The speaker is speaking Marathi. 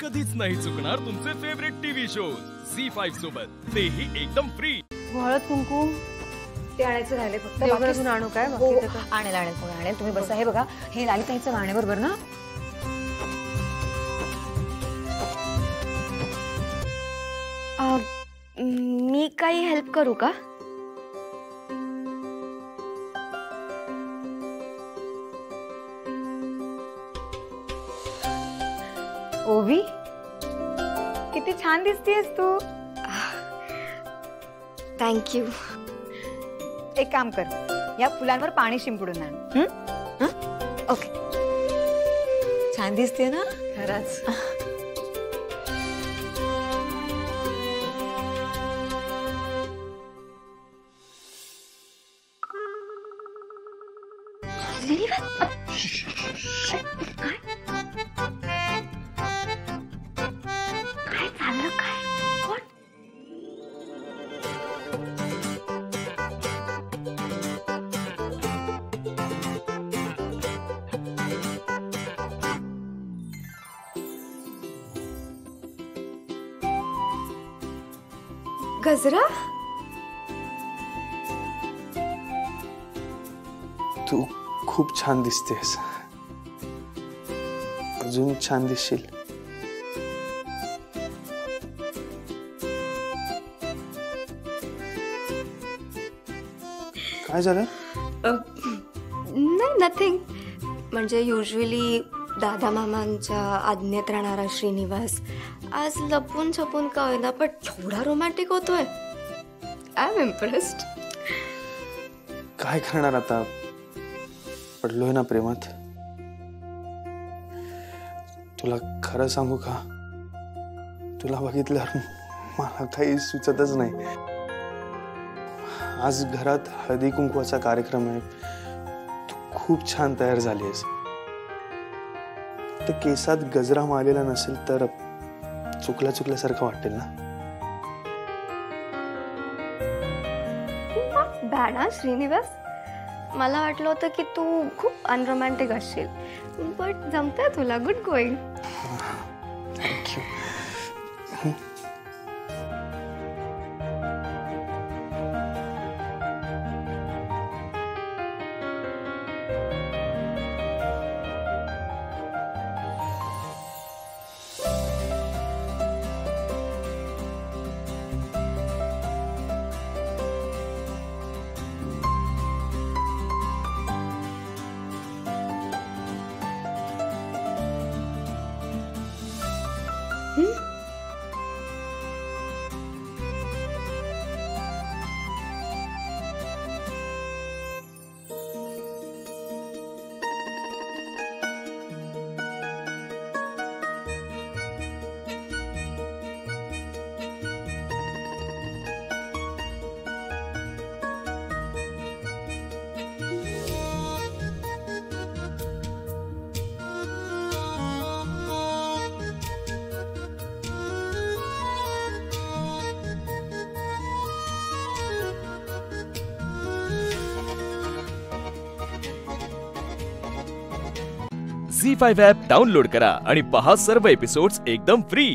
कधीच नाही चुकणार तुमचे फेवरेट टीव्ही शोज झी5 सोबत, तेही एकदम फ्री। हळद कुंकू ते आणायचं राहिले फक्त, देवघरातून आणू काय? आणेल आणेल कोण आणेल, तुम्ही बसा। हे बघा, हे लालिताईचं गाणं आहे बरोबर ना? मी काही हेल्प करू का? ओवी, किती छान दिसतेस तू। थँक्यू। एक काम कर, या फुलांवर पाणी शिंपडून आण। ओके। छान दिसते ना खरंच। काय चाललं काय? कोण? गजरा? तू खूप छान दिसतेस, अजून छान दिसशील। काय झालं? नाही, नथिंग। म्हणजे युजली दादा मामांच्या आज्ञेत राहणारा श्रीनिवास आज लपून छपून का होईना पण एवढा रोमॅन्टिक होतोय। I am impressed. काय करणार आता, पडलोय ना प्रेमात। तुला खरं सांगू का, तुला बघितल्यावर मला काही सुचतच नाही। आज घरात हळदी कुंकवाचा कार्यक्रम आहे, तू खूप छान तयार झाली आहेस। तर केसात गजरा मारलेला नसेल तर चुकल्यासारखं वाटेल ना? बॅड हा श्रीनिवास। मला वाटलं होतं की तू खूप अनरोमॅन्टिक असशील, बट जमतंय तुला। Good going. Thank you. Zee5 app download करा आणि पहा सर्व एपिसोड्स एकदम फ्री।